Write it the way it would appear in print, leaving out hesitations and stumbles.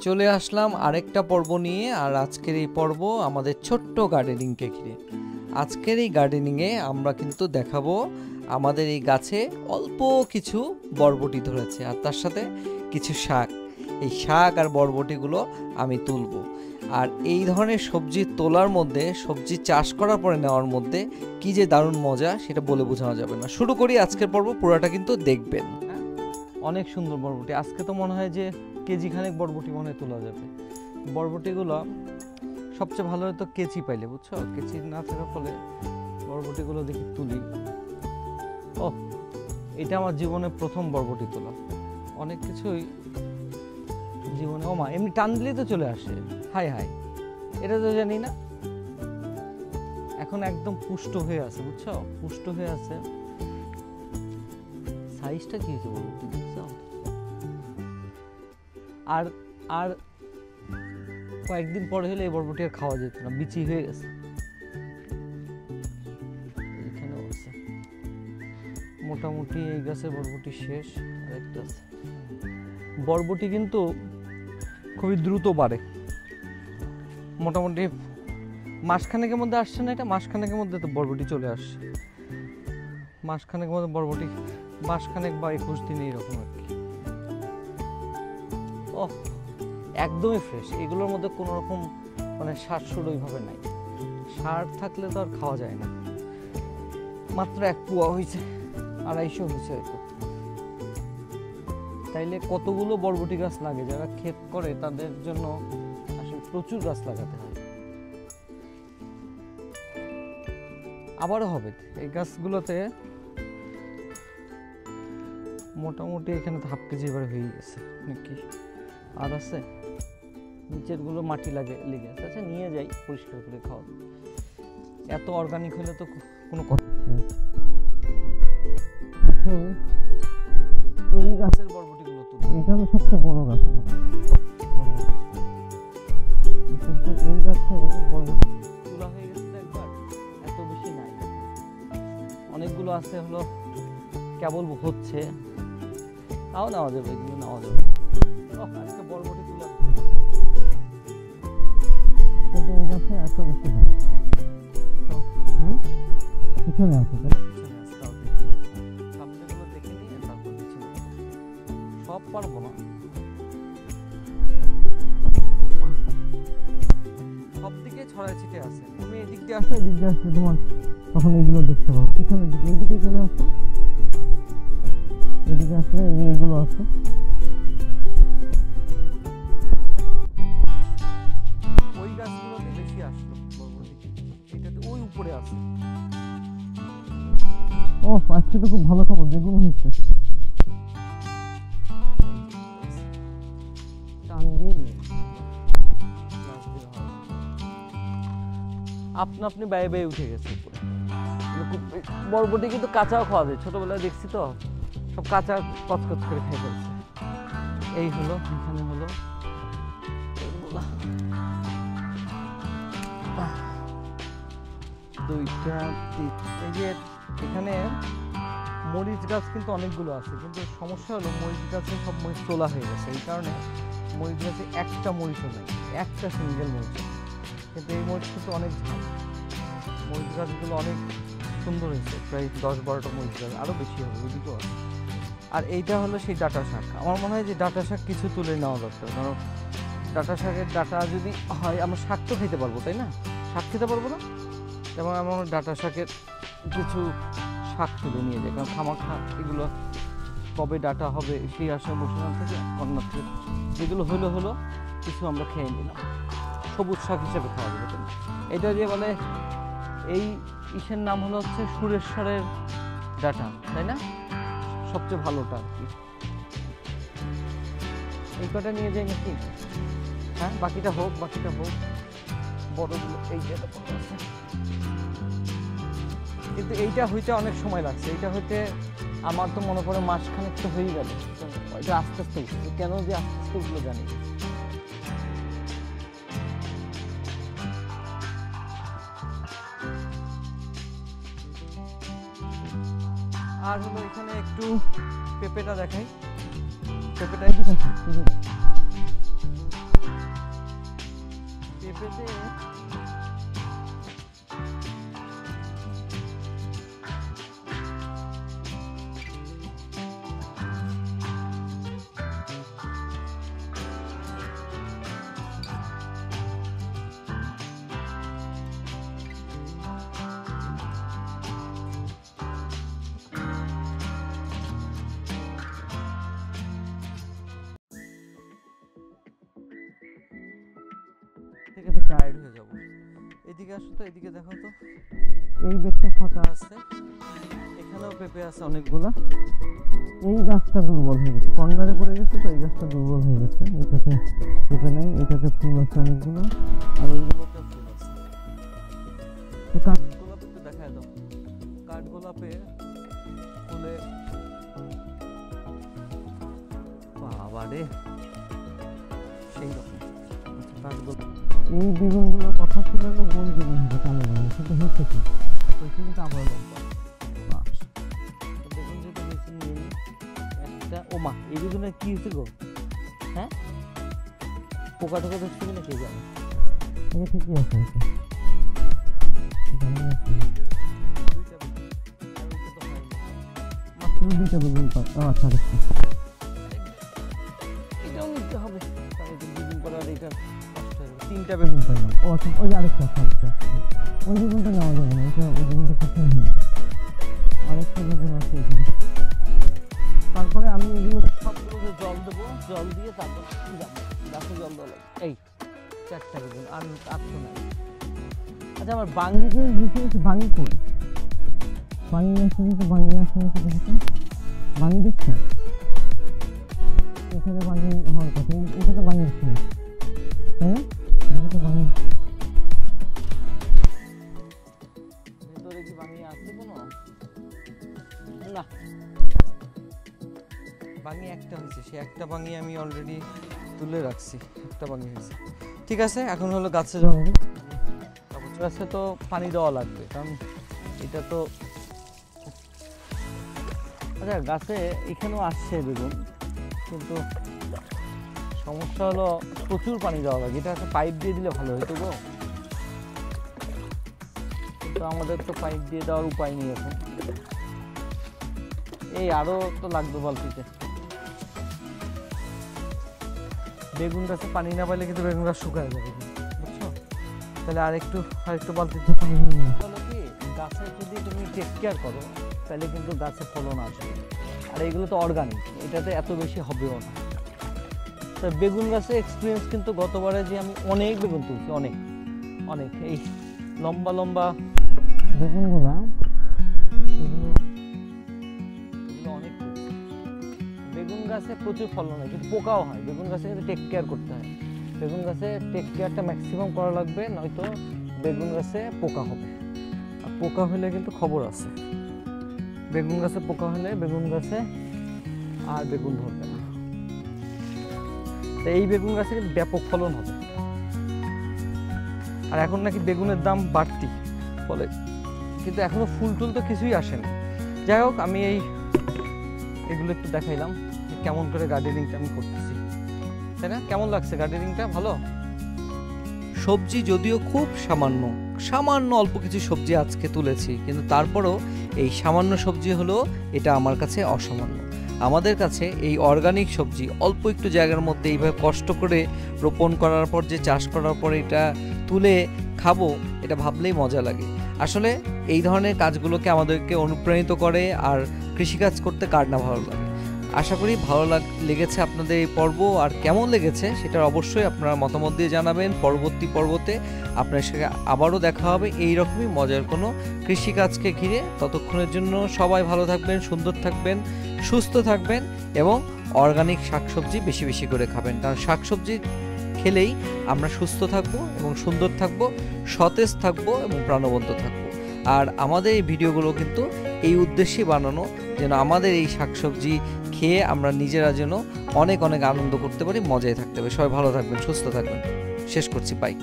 চলে আসলাম আরেকটা পর্ব নিয়ে। আর আজকের এই পর্ব আমাদের ছোট্ট গার্ডেনিংকে ঘিরে। আজকের এই গার্ডেনিংয়ে আমরা কিন্তু দেখাবো আমাদের এই গাছে অল্প কিছু বরবটি ধরেছে, আর তার সাথে কিছু শাক। এই শাক আর বরবটিগুলো আমি তুলব। আর এই ধরনের সবজি তোলার মধ্যে, সবজি চাষ করার পরে নেওয়ার মধ্যে কি যে দারুণ মজা, সেটা বলে বোঝানো যাবে না। শুরু করি আজকের পর্ব, পুরোটা কিন্তু দেখবেন। অনেক সুন্দর বরবটি। আজকে তো মনে হয় যে কেজি খানেক বরবটি মনে হয় তোলা যাবে। বরবটিগুলো সবচেয়ে ভালো হতো কেচি পাইলে, বুঝছো? কেচি না থাকার ফলে বরবটিগুলো দেখি তুলি। ও, এটা আমার জীবনে প্রথম বরবটি তোলা। অনেক কিছুই জীবনে ওমা এমনি টান দিলেই তো চলে আসে। হাই হাই, এটা তো জানি না। এখন একদম পুষ্ট হয়ে আছে, বুঝছো? পুষ্ট হয়ে আছে। সাইজটা কি হয়েছে বরবটি, বুঝছো? আর আর কয়েকদিন পরে হলে এই বরবটি আর খাওয়া যেত না, বিচি হয়ে গেছে। এখানেও আছে মোটামুটি। এই গাছের বরবটি শেষ, আরেকটা আছে। বরবটি কিন্তু খুবই দ্রুত বাড়ে। মোটামুটি মাসখানেকের মধ্যে আসছে না, এটা মাসখানেকের মধ্যে তো বরবটি চলে আসছে। মাসখানেকের মধ্যে বরবটি, মাসখানেক বা 21 দিনে এরকম আর কি। ও, একদমই ফ্রেশ। এগুলোর মধ্যে কোনো রকম মানে সার সুর ওইভাবে নাই। সার থাকলে তো আর খাওয়া যায় না। মাত্র 1 পোয়া হয়েছে, 250 হয়েছে হয়তো। তাইলে কতগুলো বরবটি গাছ লাগে? যারা ক্ষেত করে তাদের জন্য আসলে প্রচুর গাছ লাগাতে হয়। আবারও হবে এই গাছগুলোতে। মোটামুটি এখানে তো 1/2 কেজি এবার হয়ে গেছে নাকি, আর আছে নিচের গুলো মাটি লেগে আছে। আচ্ছা, নিয়ে যাই, পরিষ্কার করে খাওয়া। এত অর্গানিক হলে তো কোনো কথা নেই। এই গাছের বরবটিগুলো তুলব। এটা হলো সবচেয়ে বড় গাছ আমার। এই গাছে বরবটি তোলা হয়ে গেছে একবার, এত বেশি নাই। অনেকগুলো আছে, হলো কেবল হচ্ছে। তাও নেওয়া যাবে, এগুলো নেওয়া যাবে। আজকে বরবটি তুলা কিন্তু এই গাছে এত বেশি নাই। পিছনে আছে, সামনেগুলো দেখে নিয়ে তারপর পিছনে। সব পারবো না, সব দিকে ছড়ায় ছিটে আছে। তুমি এদিক দিয়ে আসো, এদিক দিয়ে আসলে তোমার তখন এগুলো দেখতে পাবো। পিছনের দিকে, এইদিকে চলে আসো, এদিকে আসলে এইগুলো আছে। ওই গাছগুলোতে বেশি আসলো বরবটি, এটাতে ওই উপরে আছে। ও, আজকে তো খুব ভালো খবর, বেগুন হচ্ছে। আপনা আপনি ব্যয় ব্যয় উঠে গেছে উপরে। বরবটি কিন্তু কাঁচাও খাওয়া যায়, ছোটবেলায় দেখছি তো, সব কাঁচা কচকচ করে খেয়ে ফেলছে। এই হলো, এখানে হলো দুইটা, এই যে এখানে মরিচ গাছ কিন্তু অনেকগুলো আছে, কিন্তু সমস্যা হলো মরিচ গাছে সব মরিচ তোলা হয়ে গেছে। এই কারণে মরিচ গাছে একটা মরিচও নেই, একটা সিঙ্গেল মরিচ। কিন্তু এই মরিচ কিন্তু অনেক ঝাল। মরিচ গাছগুলো অনেক সুন্দর হয়েছে, প্রায় 10-12টা মরিচ গাছ, আরও বেশি হবে, ওইদিকেও আছে। আর এইটা হলো সেই ডাঁটা শাক। আমার মনে হয় যে ডাঁটা শাক কিছু তুলে নেওয়া দরকার, কারণ ডাঁটা শাকের ডাঁটা যদি হয়, আমরা শাক তো খেতে পারবো, তাই না? শাক খেতে পারবো না, যেমন আমার ডাঁটা শাকের কিছু শাক তুলে নিয়ে যায়, কারণ খামাখা এগুলো কবে ডাঁটা হবে সেই আশা বসে না থেকে কন্যা থেকে যেগুলো হলো কিছু আমরা খেয়ে নিলাম, সবুজ শাক হিসেবে খাওয়া যাবে। এটা যে বলে এই ইসের নাম হলো হচ্ছে সুরেশ্বরের ডাঁটা, তাই না? সবচেয়ে ভালোটা আর কি। এই কটা নিয়ে যাই নাকি? হ্যাঁ, বাকিটা হোক বড়গুলো। এই যে কিন্তু এইটা হইতে অনেক সময় লাগছে। এইটা হইতে আমার তো মনে পড়ে মাসখানেক তো হয়ে গেল। এটা আস্তে আস্তে কেন যে আস্তে আস্তে উঠলো জানি। আর হলো এখানে একটু পেঁপেটা দেখাই। পেঁপেটা পেঁপে থেকে তো টায়ার্ড হয়ে যাব। এদিকে আসো তো, এদিকে দেখো তো, এই বেডটা ফাঁকা আছে, এখানেও পেঁপে আছে অনেকগুলা। এই গাছটা দুর্বল হয়ে গেছে, কর্নারে পড়ে গেছে, তো এই গাছটা দুর্বল হয়ে গেছে। এটাতে পেঁপে নাই, এটাতে ফুল আছে অনেকগুলো, আর ওইগুলোতে ফুল আছে। তো কাঠগোলাপে একটু দেখায় দাও, কাঠগোলাপে ফুলে বাবা রে সেই রকম। আচ্ছা, কাঠগোলাপ এই বেগুনগুলোর কথা ছিল না, গোল বেগুন হবে, কালো বেগুন, কিন্তু হচ্ছে কি ওই কিন্তু আবার লম্বা বেগুন যেটা বেশি নিয়ে নিই একটা। ও মা, এই বেগুনের কি হয়েছে গো? হ্যাঁ, পোকা টোকা ধরছে কিনা কে জানে। এটা ঠিকই আছে, মাত্র দুইটা বেগুন পাই। আচ্ছা, এটাও নিতে হবে, দুদিন পর আর এটা তিনটা বেগুন পাইলাম। ও আচ্ছা, ওই আরেকটা আরেকটা ওই বেগুনটা নেওয়া যাবে না, ওই বেগুনটা কোথায় নেই, আরেকটা বেগুন আছে এখানে। তারপরে আমি এগুলো সবগুলোকে জল দেবো, জল দিয়ে তারপর যাবো গাছে জল দেওয়া লাগবে। এই 4টা বেগুন আর 800 নাই। আচ্ছা, আমার বাঙ্গিকে বুঝে বাঙ্গি কই? বাঙ্গি আসছে কিন্তু, বাঙ্গি আসছে দেখো, বাঙ্গি দেখছো? এখানে বাঙ্গি হওয়ার কথা, এখানে বাঙ্গি আসছে, তাই না? বাঙ্গি ভেতরে কি বাঙ্গি আছে কোনো? না, বাঙ্গি একটা হয়েছে, সে একটা বাঙ্গি আমি অলরেডি তুলে রাখছি, একটা বাঙ্গি হয়েছে। ঠিক আছে, এখন হলো গাছে জল, গাছে তো পানি দেওয়া লাগবে, কারণ এটা তো। আচ্ছা, গাছে এখানেও আসছে বেগুন, কিন্তু সমস্যা হলো প্রচুর পানি দেওয়া লাগে। এটা একটা পাইপ দিয়ে দিলে ভালো হতো গো, কিন্তু আমাদের তো পাইপ দিয়ে দেওয়ার উপায় নেই এখন। এই আরো তো লাগবে বালতিতে। বেগুন গাছে পানি না পাইলে কিন্তু বেগুন গাছ শুকায় যাবে, বুঝছো? তাহলে আরেকটু বালতিতে পানি হয়ে যাবে। বলো কি, গাছে যদি তুমি টেক কেয়ার করো তাহলে কিন্তু গাছে ফলন আসবে। আর এইগুলো তো অর্গানিক, এটাতে এত বেশি হবেও না। তো বেগুন গাছে এক্সপিরিয়েন্স কিন্তু গতবারে যে আমি অনেক বেগুন তুলছি, অনেক অনেক, এই লম্বা লম্বা বেগুনগুলা অনেক তুলছি। বেগুন গাছে প্রচুর ফলন হয়, কিন্তু পোকাও হয়। বেগুন গাছে কিন্তু টেক কেয়ার করতে হয়, বেগুন গাছে টেক কেয়ারটা ম্যাক্সিমাম করা লাগবে, নয়তো বেগুন গাছে পোকা হবে। আর পোকা হলে কিন্তু খবর আছে, বেগুন গাছে পোকা হলে বেগুন গাছে আর বেগুন ধরবে না। তো এই বেগুন গাছে কিন্তু ব্যাপক ফলন হবে। আর এখন নাকি বেগুনের দাম বাড়তি ফলে, কিন্তু এখনো ফুল টুল তো কিছুই আসেনি। যাই হোক, আমি এগুলো একটু দেখাইলাম কেমন করে গার্ডেনিংটা আমি করতেছি, তাই না? কেমন লাগছে গার্ডেনিংটা? ভালো। সবজি যদিও খুব সামান্য অল্প কিছু সবজি আজকে তুলেছি, কিন্তু তারপরও এই সামান্য সবজি হলো এটা আমার কাছে অসামান্য। আমাদের কাছে এই অর্গানিক সবজি অল্প একটু জায়গার মধ্যে এইভাবে কষ্ট করে রোপণ করার পর, যে চাষ করার পর এটা তুলে খাবো, এটা ভাবলেই মজা লাগে। আসলে এই ধরনের কাজগুলোকে আমাদেরকে অনুপ্রাণিত করে, আর কৃষিকাজ করতে কার না ভালো লাগে। আশা করি ভালো লেগেছে আপনাদের এই পর্ব, আর কেমন লেগেছে সেটা অবশ্যই আপনারা মতামত দিয়ে জানাবেন। পরবর্তী পর্বতে আপনার সাথে আবারও দেখা হবে এইরকমই মজার কোনো কৃষিকাজকে ঘিরে। ততক্ষণের জন্য সবাই ভালো থাকবেন, সুন্দর থাকবেন, সুস্থ থাকবেন, এবং অর্গানিক শাকসবজি বেশি বেশি করে খাবেন, কারণ শাকসবজি খেলেই আমরা সুস্থ থাকবো এবং সুন্দর থাকবো, সতেজ থাকবো এবং প্রাণবন্ত থাকবো। আর আমাদের এই ভিডিওগুলো কিন্তু এই উদ্দেশ্যে বানানো, যেন আমাদের এই শাকসবজি খেয়ে আমরা নিজেরা যেন অনেক অনেক আনন্দ করতে পারি, মজায় থাকতে পারি। সবাই ভালো থাকবেন, সুস্থ থাকবেন। শেষ করছি, বাই।